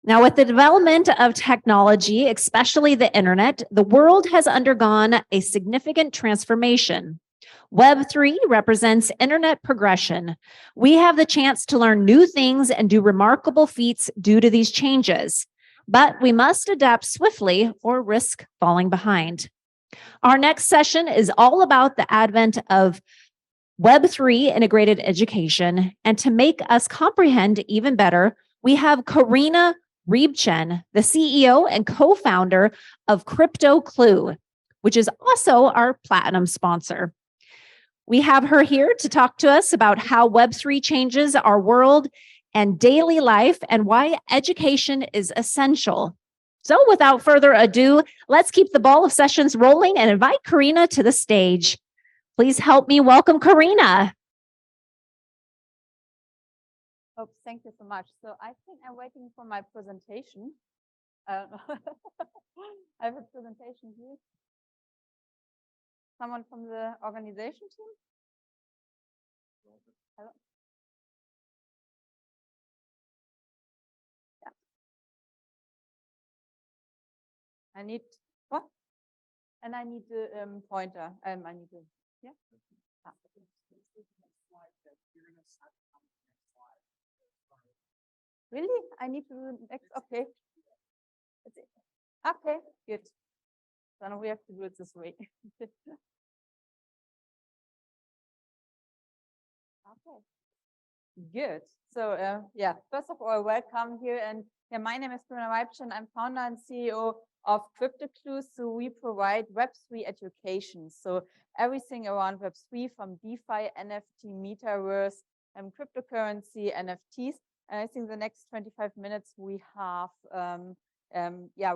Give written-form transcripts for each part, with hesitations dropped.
Now, with the development of technology, especially the internet, the world has undergone a significant transformation. Web3 represents internet progression. We have the chance to learn new things and do remarkable feats due to these changes, but we must adapt swiftly or risk falling behind. Our next session is all about the advent of Web3 integrated education. And to make us comprehend even better, we have Corinna Reibchen, the CEO and co-founder of CryptoClue, which is also our platinum sponsor. We have her here to talk to us about how Web3 changes our world and daily life and why education is essential. So without further ado, let's keep the ball of sessions rolling and invite Corinna to the stage. Please help me welcome Corinna. Oh, thank you so much. So I think I'm waiting for my presentation. I have a presentation here. Someone from the organization team? Hello? Yeah. I need what? And I need the pointer. I need to, yeah. Really? I need to do the next. Okay. Okay, good. Then we have to do it this way. Okay, good. So yeah, first of all, welcome here. And yeah, my name is Corinna Reibchen. I'm founder and CEO of CryptoClue. So we provide Web3 education. So everything around Web3 from DeFi, NFT, Metaverse, cryptocurrency, NFTs. And I think the next 25 minutes we have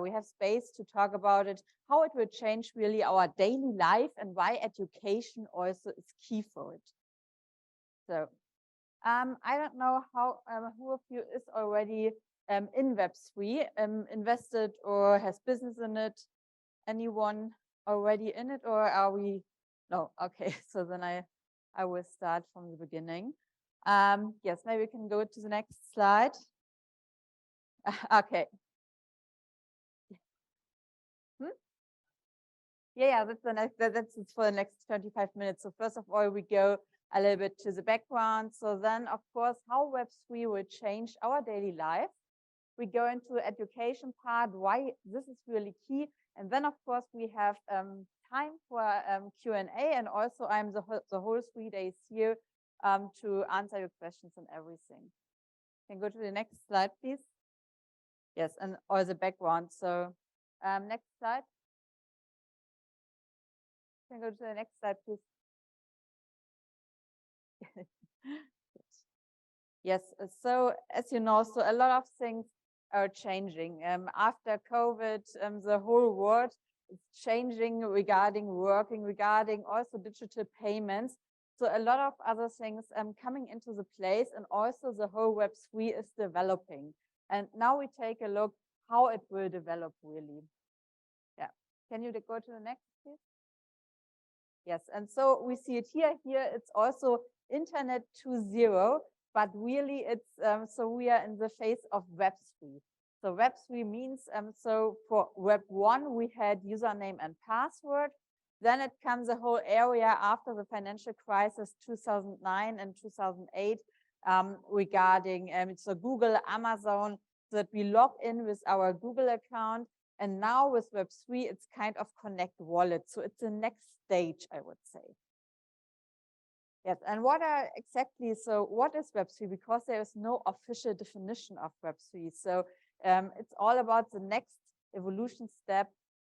we have space to talk about it, how it will change really our daily life and why education also is key for it. So I don't know how who of you is already in Web3, invested or has business in it. Anyone already in it, or are we? No, okay. So then I will start from the beginning. Yes, maybe we can go to the next slide. Okay. Yeah, that's the next. That's for the next 25 minutes. So first of all, we go a little bit to the background. So then, of course, how Web3 will change our daily life. We go into the education part, why this is really key. And then, of course, we have time for Q&A. And also, I'm the whole 3 days here to answer your questions and everything. Can go to the next slide, please. Yes, and all the background. So next slide. Can go to the next slide, please. Yes, so as you know, so a lot of things are changing. After COVID, the whole world is changing regarding working, regarding also digital payments. So a lot of other things coming into the place, and also the whole Web3 is developing. And now we take a look how it will develop really. Yeah, can you go to the next, please? Yes, and so we see it here. Here it's also Internet 2.0, but really it's so we are in the phase of Web3. So Web3 means so for Web 1 we had username and password. Then it comes a whole area after the financial crisis 2009 and 2008 regarding so Google, Amazon, so that we log in with our Google account. And now with Web3, it's kind of connect wallet. So it's the next stage, I would say. Yes, and what are exactly, so what is Web3? Because there is no official definition of Web3. So it's all about the next evolution step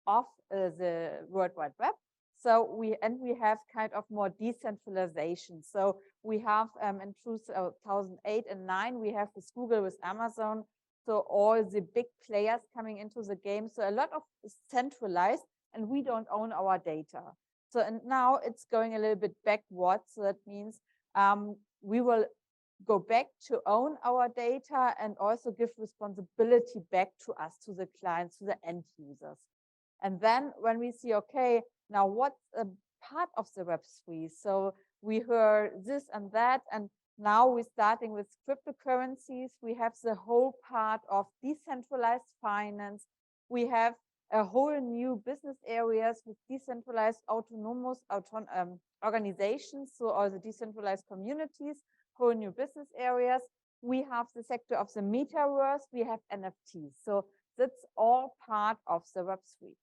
of the World Wide Web. So we have kind of more decentralization. So we have in 2008 and 2009, we have with Google, with Amazon, so all the big players coming into the game. So a lot of centralized, and we don't own our data. So and now it's going a little bit backwards. So that means we will go back to own our data and also give responsibility back to us, to the clients, to the end users. And then when we see, okay, now what's a part of the Web3? So we heard this and that, and Now we're starting with cryptocurrencies. We have the whole part of decentralized finance. We have a whole new business areas with decentralized autonomous organizations, so all the decentralized communities, whole new business areas. We have the sector of the metaverse, we have NFTs. So that's all part of the Web3.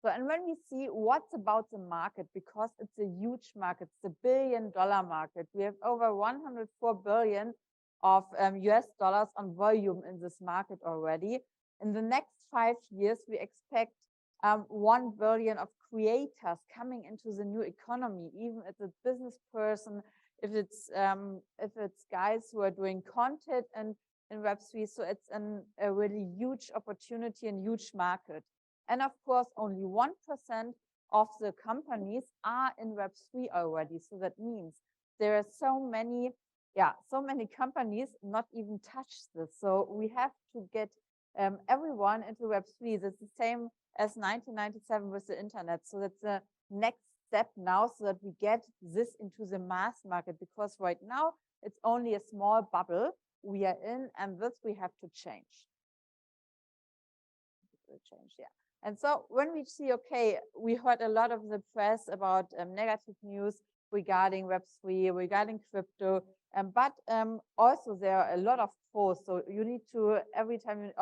So, and when we see what's about the market, because it's a huge market, it's a billion-dollar market. We have over 104 billion of US dollars on volume in this market already. In the next 5 years, we expect 1 billion of creators coming into the new economy, even if it's a business person, if it's guys who are doing content and in Web3. So it's a really huge opportunity and huge market. And of course, only 1% of the companies are in Web3 already. So that means there are so many companies not even touch this. So we have to get everyone into Web3. That's the same as 1997 with the internet. So that's the next step now, so that we get this into the mass market, because right now it's only a small bubble we are in, and this we have to change. Yeah. And so when we see, okay, we heard a lot of the press about negative news regarding Web3, regarding crypto, but also there are a lot of pros. So you need to, every time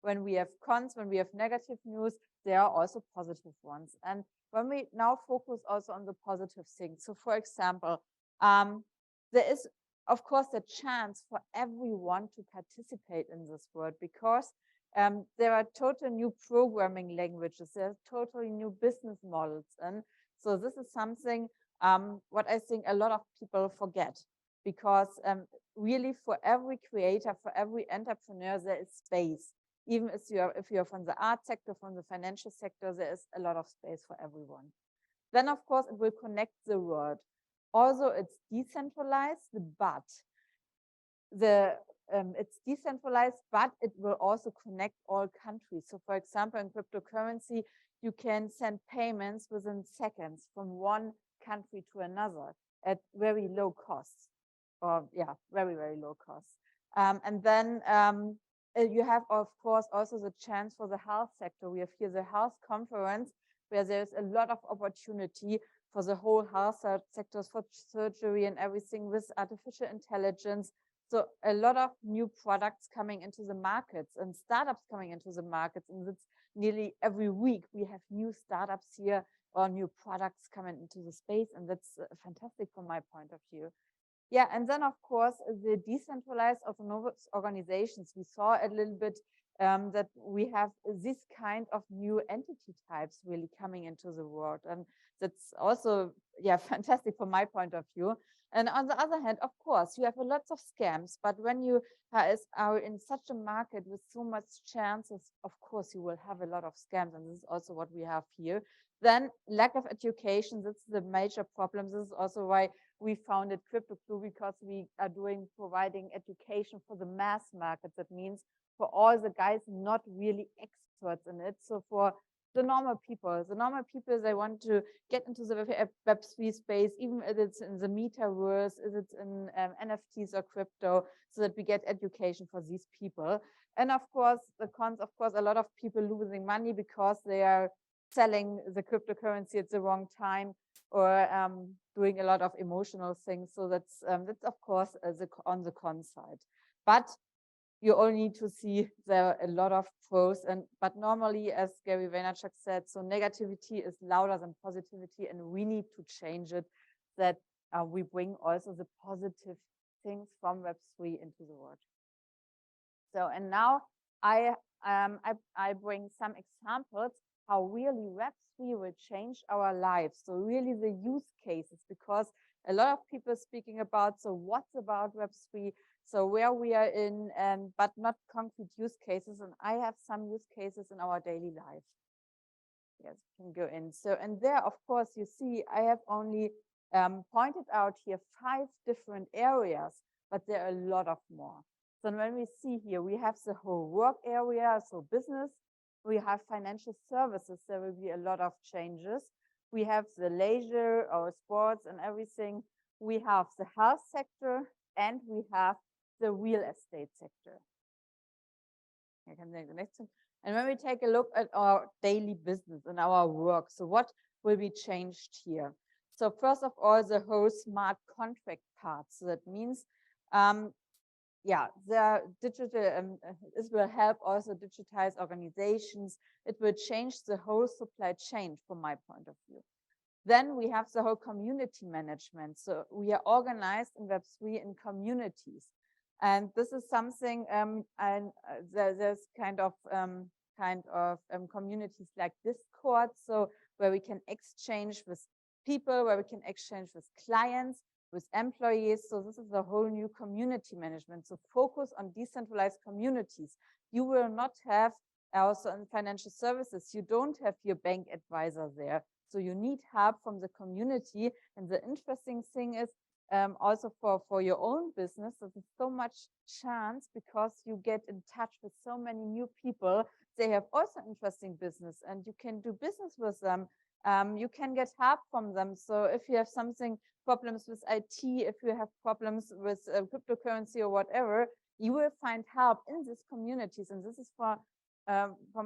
when we have cons, when we have negative news, there are also positive ones. And when we now focus also on the positive things. So for example, there is, of course, the chance for everyone to participate in this world, because there are totally new programming languages, there are totally new business models. And so this is something what I think a lot of people forget, because really for every creator, for every entrepreneur, there is space. Even if you're from the art sector, from the financial sector, there is a lot of space for everyone. Then, of course, it will connect the world. Also, it's decentralized, but it's decentralized, but it will also connect all countries. So for example, in cryptocurrency, you can send payments within seconds from one country to another at very low costs, or very, very low costs. And then you have, of course, also the chance for the health sector. We have here the health conference, where there's a lot of opportunity for the whole health sectors, for surgery and everything, with artificial intelligence. So a lot of new products coming into the markets and startups coming into the markets. And it's nearly every week we have new startups here or new products coming into the space. And that's fantastic from my point of view. Yeah, and then of course, the decentralized autonomous organizations. We saw a little bit that we have this kind of new entity types really coming into the world. And that's also, fantastic from my point of view. And on the other hand, of course, you have a lot of scams, but when you are in such a market with so much chances, of course, you will have a lot of scams. And this is also what we have here. Then lack of education, that's the major problem. This is also why we founded CryptoClue, because we are providing education for the mass market. That means for all the guys not really experts in it. So for the normal people, they want to get into the Web3 space, even if it's in the metaverse, if it's in NFTs or crypto, so that we get education for these people. And of course, the cons, of course, a lot of people losing money because they are selling the cryptocurrency at the wrong time, or doing a lot of emotional things. So that's of course on the con side. But you all need to see there are a lot of pros, but normally, as Gary Vaynerchuk said, so negativity is louder than positivity, and we need to change it, that we bring also the positive things from Web3 into the world. So, and now I bring some examples how really Web3 will change our lives. So really the use cases, because a lot of people are speaking about, so what's about Web3? So where we are in, but not concrete use cases. And I have some use cases in our daily life. Yes, we can go in. So, and there, of course, you see, I have only pointed out here 5 different areas, but there are a lot of more. So when we see here, we have the whole work area, so business. We have financial services. There will be a lot of changes. We have the leisure or sports and everything. We have the health sector, and we have the real estate sector. I can take the next one. And when we take a look at our daily business and our work, so what will be changed here? So first of all, the whole smart contract part. So that means, yeah, the digital, this will help also digitize organizations. It will change the whole supply chain from my point of view. Then we have the whole community management. So we are organized in Web3 in communities. And this is something, and there's kind of communities like Discord, so where we can exchange with people, where we can exchange with clients, with employees. So this is a whole new community management. So focus on decentralized communities. You will not have, also in financial services, you don't have your bank advisor there. So you need help from the community. And the interesting thing is, also for your own business, there's so much chance because you get in touch with so many new people. They have also interesting business and you can do business with them. You can get help from them. So if you have problems with IT, if you have problems with cryptocurrency or whatever, you will find help in these communities. And this is from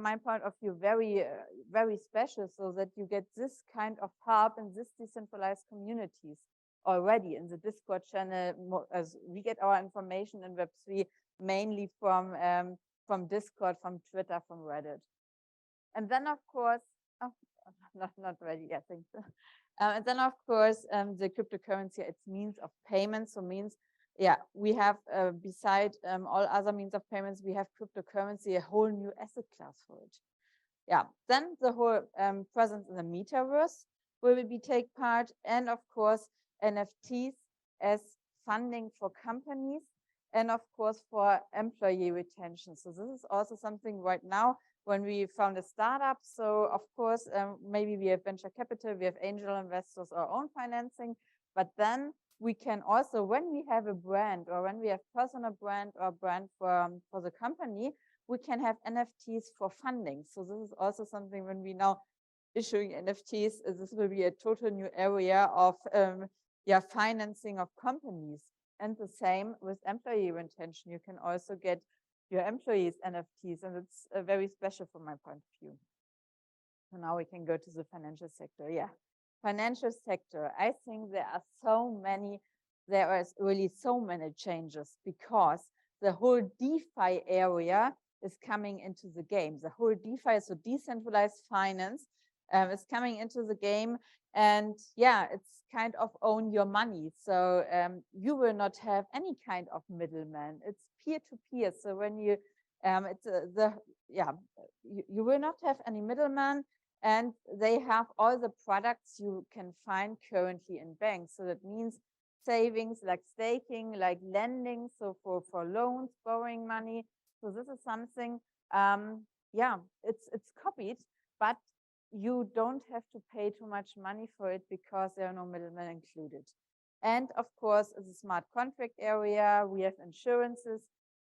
my point of view, very special, so that you get this kind of help in this decentralized communities already in the Discord channel. As we get our information in Web3 mainly from Discord, from Twitter, from Reddit. And then of course, not ready yet, thanks. And then of course, the cryptocurrency, its means of payment. So means, yeah, we have beside all other means of payments, we have cryptocurrency, a whole new asset class for it. Yeah, then the whole presence in the metaverse will be take part, and of course NFTs as funding for companies, and of course for employee retention. So this is also something right now when we found a startup. So of course, maybe we have venture capital, we have angel investors, our own financing, but then we can also, when we have a brand or when we have personal brand or brand for the company, we can have NFTs for funding. So this is also something when we now issuing NFTs, this will be a total new area of financing of companies. And the same with employee retention. You can also get your employees NFTs, and it's very special from my point of view. So now we can go to the financial sector. Yeah, financial sector. I think there is really so many changes because the whole DeFi area is coming into the game. The whole DeFi, so decentralized finance, is coming into the game. And yeah, it's kind of own your money. So you will not have any kind of middleman. It's peer-to-peer. So when you, you will not have any middleman, and they have all the products you can find currently in banks. So that means savings, like staking, like lending. So for loans, borrowing money. So this is something, it's copied, but you don't have to pay too much money for it because there are no middlemen included. And of course, it's a smart contract area. We have insurances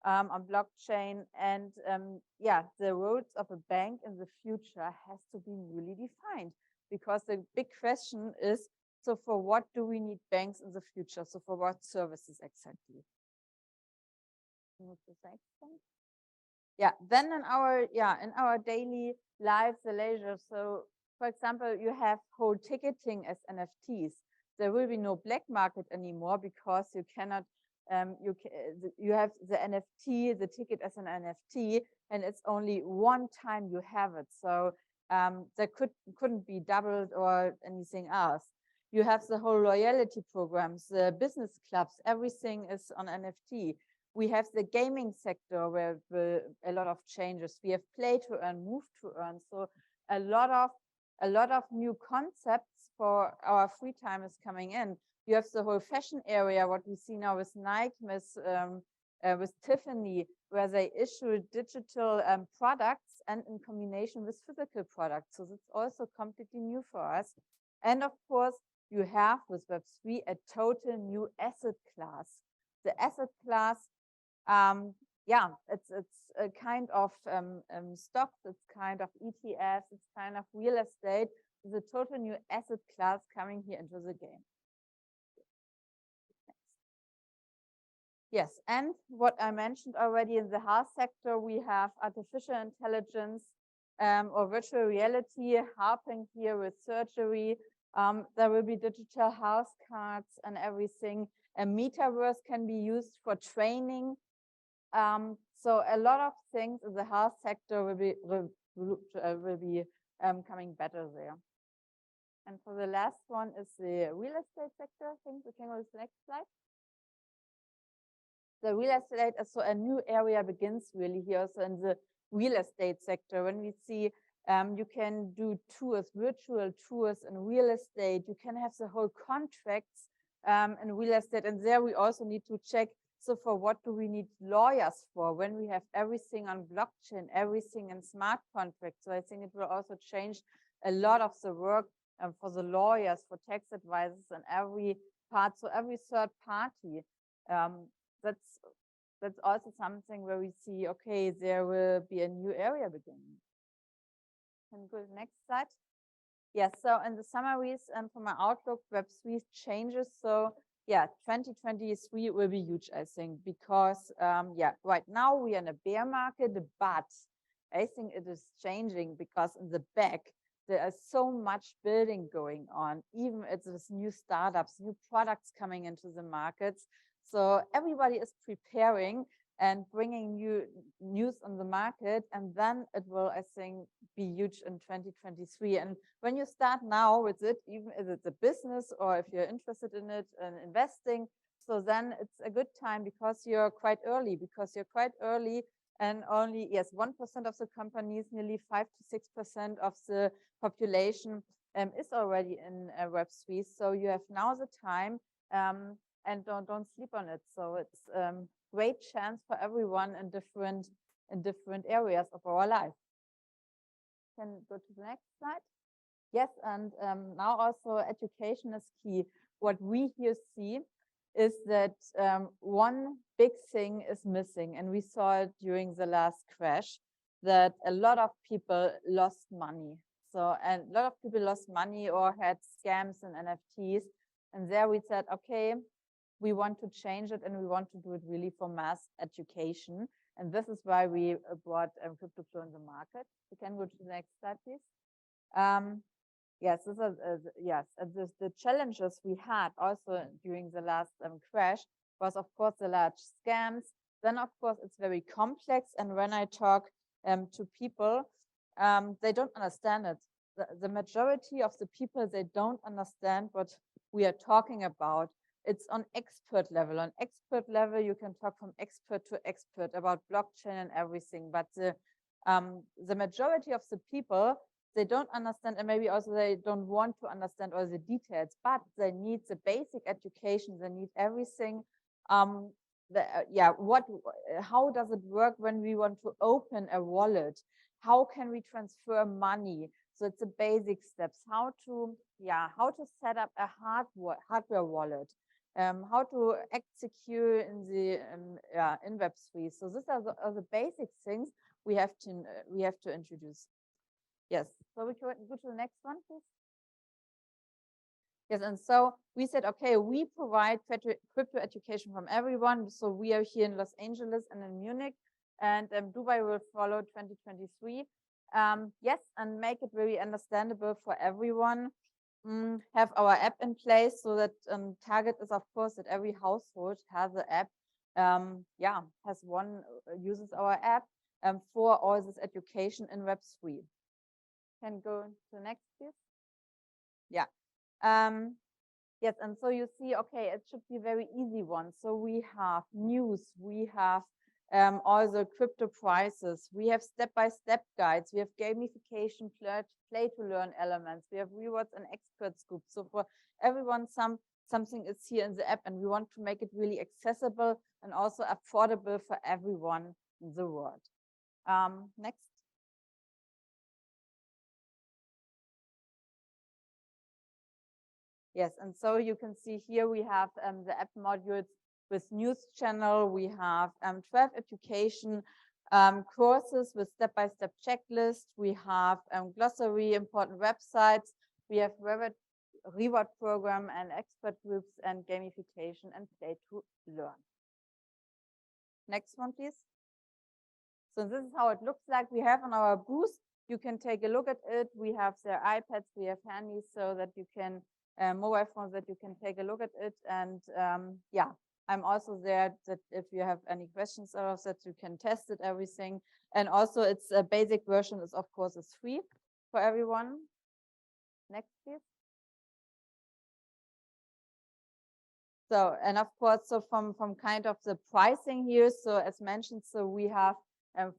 on blockchain, and the roles of a bank in the future has to be newly defined, because the big question is, so for what do we need banks in the future? So for what services exactly? Yeah, then in our daily lives, the leisure. So for example, you have whole ticketing as NFTs. There will be no black market anymore because you cannot, you have the NFT, the ticket as an NFT, and it's only one time you have it. So there couldn't be doubled or anything else. You have the whole loyalty programs, the business clubs, everything is on NFT. We have the gaming sector where a lot of changes. We have play to earn, move to earn. So a lot of new concepts for our free time is coming in. You have the whole fashion area, what we see now with Nike, with Tiffany, where they issue digital products and in combination with physical products. So it's also completely new for us. And of course, you have with Web3 a total new asset class. The asset class, it's a kind of stocks, it's kind of ETFs, it's kind of real estate, the total new asset class coming here into the game. Yes, and what I mentioned already in the health sector, we have artificial intelligence or virtual reality helping here with surgery. There will be digital health cards and everything. A metaverse can be used for training. So a lot of things in the health sector will be coming better there. And for the last one is the real estate sector. I think we can go to the next slide. The real estate, so a new area begins really here. So in the real estate sector, when we see you can do tours, virtual tours in real estate, you can have the whole contracts in real estate. And there we also need to check, so for what do we need lawyers for when we have everything on blockchain, everything in smart contracts? So I think it will also change a lot of the work for the lawyers, for tax advisors and every part, so every third party. That's also something where we see, okay, there will be a new area beginning. Can we go to the next slide? Yes, so in the summaries and for my outlook, Web3 changes. So yeah, 2023 will be huge, I think, because yeah, right now we are in a bear market, but I think it is changing because in the back, there is so much building going on, even it's with new startups, new products coming into the markets. So everybody is preparing and bringing new news on the market, and then it will, I think, be huge in 2023. And when you start now with it, even if it's a business or if you're interested in it and investing, so then it's a good time because you're quite early, and only, yes, 1% of the companies, nearly 5 to 6% of the population is already in Web3. So you have now the time, and don't sleep on it. So it's great chance for everyone in different areas of our life. Can go to the next slide. Yes, and now also education is key. What we here see is that one big thing is missing, and we saw it during the last crash, that a lot of people lost money. So, and a lot of people lost money or had scams and NFTs. And there we said, okay, we want to change it, and we want to do it really for mass education. And this is why we brought CryptoClue in the market. We can go to the next slide, please. Yes, this is, yes, the challenges we had also during the last crash was, of course, the large scams. Then, of course, it's very complex. And when I talk to people, they don't understand it. The majority of the people, they don't understand what we are talking about. It's on expert level. On expert level, you can talk from expert to expert about blockchain and everything. But the majority of the people, they don't understand, and maybe also they don't want to understand all the details, but they need the basic education. They need everything. How does it work when we want to open a wallet? How can we transfer money? So it's the basic steps. How to set up a hardware wallet. How to execute in the in Web3. So these are the basic things we have to introduce. Yes, so we can go to the next one, please. Yes, and so we said, okay, we provide crypto education from everyone. So we are here in Los Angeles and in Munich, and Dubai will follow 2023. Yes, and make it very understandable for everyone. Have our app in place so that target is, of course, that every household has the app. Uses our app for all this education in Web3. Can go to the next, please. Yeah. Yes, and so you see, okay, it should be a very easy one. So we have news, we have all the crypto prices, we have step-by-step guides, we have gamification, play to learn elements, we have rewards and expert scoops. So for everyone, something is here in the app, and we want to make it really accessible and also affordable for everyone in the world. Next. Yes, and so you can see here we have the app modules with news channel. We have 12 education courses with step-by-step checklist. We have glossary, important websites, We have reward program and expert groups and gamification and play to learn. Next one, please. So this is how it looks like. We have on our booth. You can take a look at it. We have their iPads, we have handy so that you can, mobile phones that you can take a look at it. And yeah, I'm also there that if you have any questions out of that, you can test it, everything. And also it's a basic version is of course is free for everyone. Next, please. So, and of course, so from kind of the pricing here, so as mentioned, so we have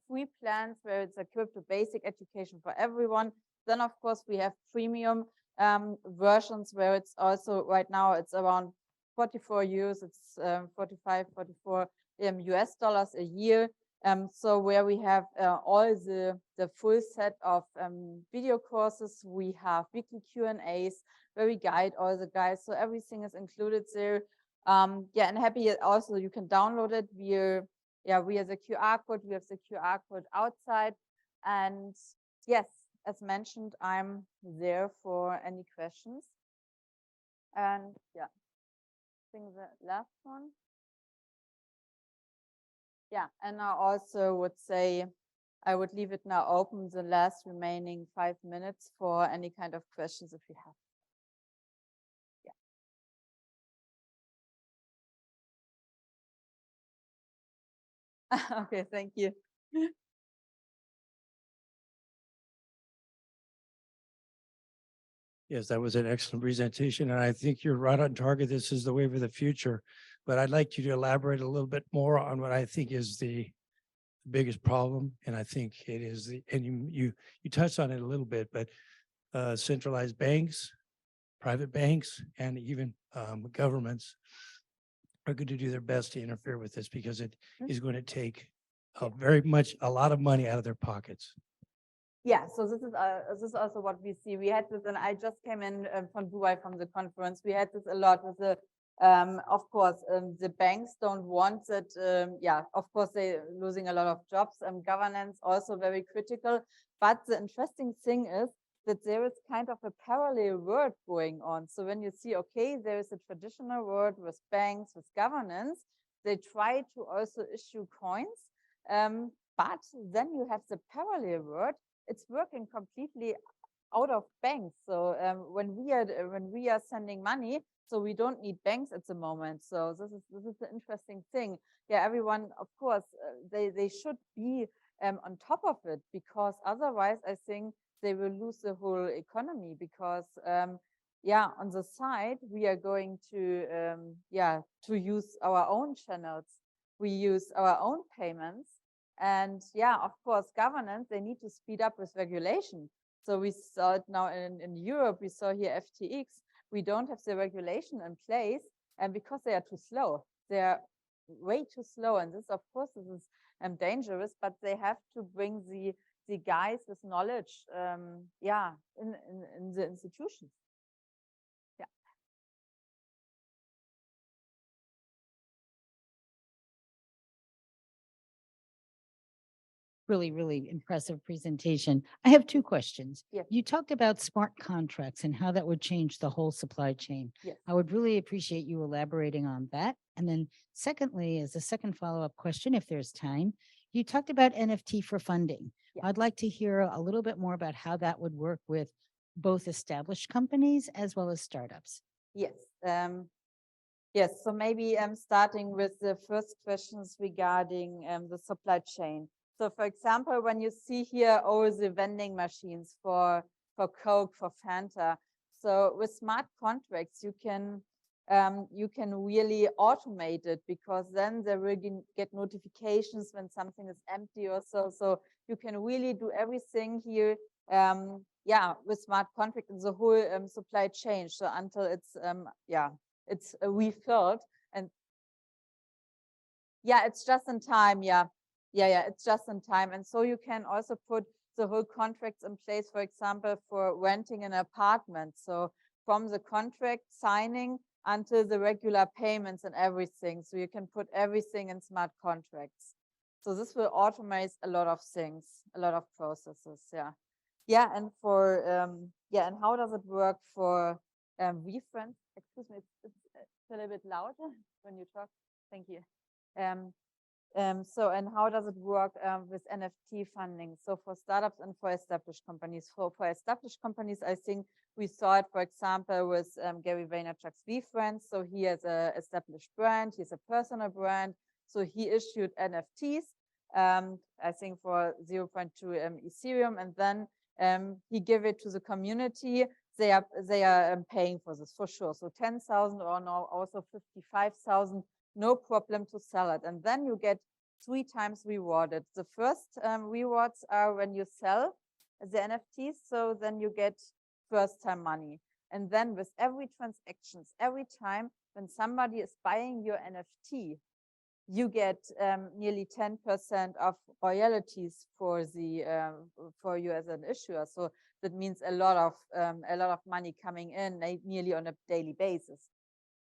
free plans where it's a crypto basic education for everyone. Then of course we have premium versions where it's also right now it's around 44 euros, it's 45, 44 US dollars a year. So where we have all the full set of video courses, we have weekly Q&As where we guide all the guys. So everything is included there. Yeah, and happy also you can download it via the QR code. We have the QR code outside. And yes, as mentioned, I'm there for any questions. And yeah, I think the last one. Yeah, and I also would say I would leave it now open the last remaining 5 minutes for any kind of questions if you have. Yeah. Okay, thank you. Yes, that was an excellent presentation, and I think you're right on target. This is the way for the future. But I'd like you to elaborate a little bit more on what I think is the biggest problem, and I think it is and you touched on it a little bit, but centralized banks, private banks, and even governments are going to do their best to interfere with this because it is going to take a lot of money out of their pockets. Yeah, so this is also what we see. We had this, and I just came in from Dubai from the conference. We had this a lot with the, of course, the banks don't want that. Yeah, of course, they're losing a lot of jobs. Governance also very critical. But the interesting thing is that there is kind of a parallel world going on. So when you see, okay, there is a traditional world with banks, with governance, they try to also issue coins. But then you have the parallel world. It's working completely out of banks. So when we are sending money, so we don't need banks at the moment. So this is the interesting thing. Yeah, everyone, of course, they should be on top of it, because otherwise, I think they will lose the whole economy. Because yeah, on the side we are going to to use our own channels. We use our own payments. And yeah, of course, governance, they need to speed up with regulation. So we saw it now in Europe, we saw here FTX, we don't have the regulation in place, and because they are too slow, they are way too slow. And this, of course, this is dangerous, but they have to bring the guys with knowledge, in the institutions. Really, really impressive presentation. I have two questions. Yes. You talked about smart contracts and how that would change the whole supply chain. Yes. I would really appreciate you elaborating on that. And then secondly, as a second follow-up question, if there's time, you talked about NFT for funding. Yes. I'd like to hear a little bit more about how that would work with both established companies as well as startups. Yes. Yes, so maybe I'm starting with the first questions regarding the supply chain. So for example, when you see here all the vending machines for Coke, for Fanta, so with smart contracts, you can really automate it, because then they will get notifications when something is empty or so. So you can really do everything here, with smart contract in the whole supply chain. So until it's it's refilled, and yeah, it's just in time. It's just in time. And so you can also put the whole contracts in place, for example, for renting an apartment. So from the contract signing until the regular payments and everything. So you can put everything in smart contracts. So this will automate a lot of things, a lot of processes. Yeah. Yeah, and for yeah, and how does it work for WeFriends? Excuse me, it's a little bit louder when you talk. Thank you. So, and how does it work with NFT funding? So for startups and for established companies. For established companies, I think we saw it, for example, with Gary Vaynerchuk's WeFriends. So he has a established brand, he's a personal brand. So he issued NFTs, I think for 0.2 Ethereum, and then he gave it to the community. They are paying for this for sure. So 10,000 or now also 55,000. No problem to sell it. And then you get 3 times rewarded. The first rewards are when you sell the NFTs. So then you get first time money. And then with every transactions, every time when somebody is buying your NFT, you get nearly 10% of royalties for the for you as an issuer. So that means a lot of money coming in nearly on a daily basis.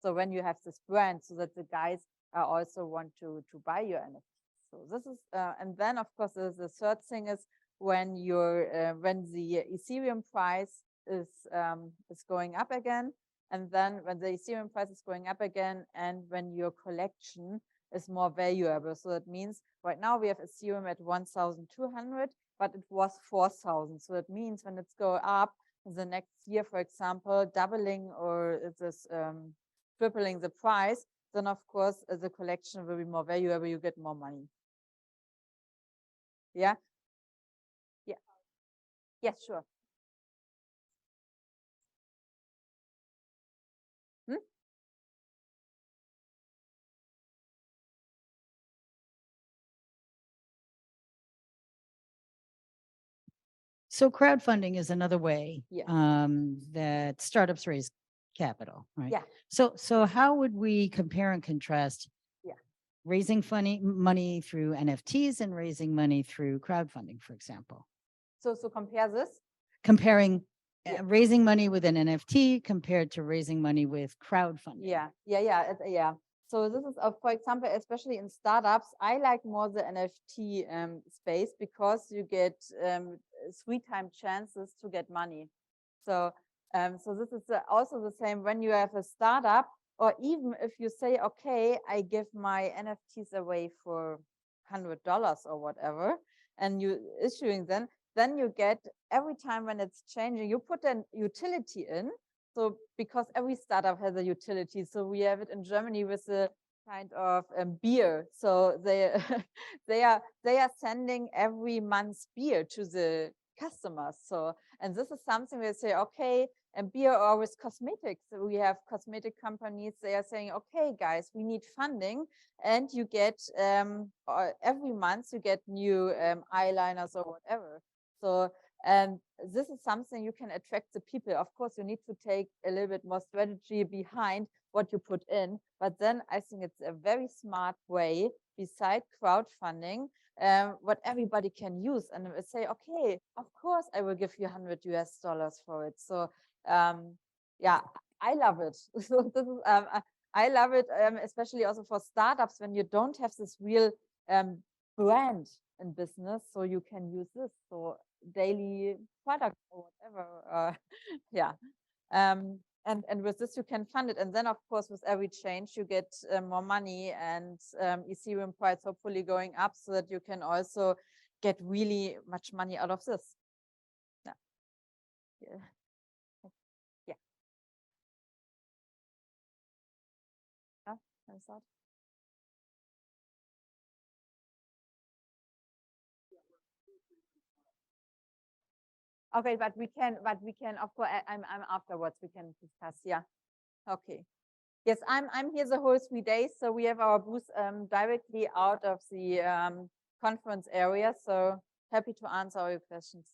So when you have this brand, so that the guys also want to buy your NFT. So this is, and then of course the third thing is when when the Ethereum price is going up again, and then when the Ethereum price is going up again, and when your collection is more valuable. So that means right now we have Ethereum at 1,200, but it was 4,000. So that means when it's go up in the next year, for example, doubling or this tripling the price, then of course the collection will be more valuable, you get more money. Yeah. Yeah. Yeah, sure. Hmm? So crowdfunding is another way Yeah. that startups raise capital, right? Yeah. So how would we compare and contrast Yeah. raising money through NFTs and raising money through crowdfunding, for example? So compare this. Comparing Yeah. raising money with an NFT compared to raising money with crowdfunding. Yeah. So this is, for example, especially in startups, I like more the NFT space because you get 3 times chances to get money. So so this is also the same when you have a startup, or even if you say, okay, I give my NFTs away for $100 or whatever, and you issuing them, then you get every time when it's changing, you put an utility in. So because every startup has a utility, so we have it in Germany with a kind of beer. So they they are sending every month's beer to the customers. So, and this is something we say, okay, and beer or with cosmetics. So we have cosmetic companies. They are saying, okay, guys, we need funding, and you get every month you get new eyeliners or whatever. So, and this is something you can attract the people. Of course, you need to take a little bit more strategy behind what you put in. But then I think it's a very smart way, beside crowdfunding, what everybody can use, and say, okay, of course I will give you $100 for it. So yeah, I love it. So this is I love it, especially also for startups when you don't have this real brand in business, so you can use this. So daily product or whatever. Yeah. And with this you can fund it, and then of course with every change you get more money, and Ethereum price hopefully going up, so that you can also get really much money out of this. Yeah. Yeah. Yeah. Is that? Okay, but we can, of course, I'm afterwards, we can discuss. Yeah. Okay. Yes, I'm here the whole 3 days. So we have our booth directly out of the conference area. So happy to answer all your questions.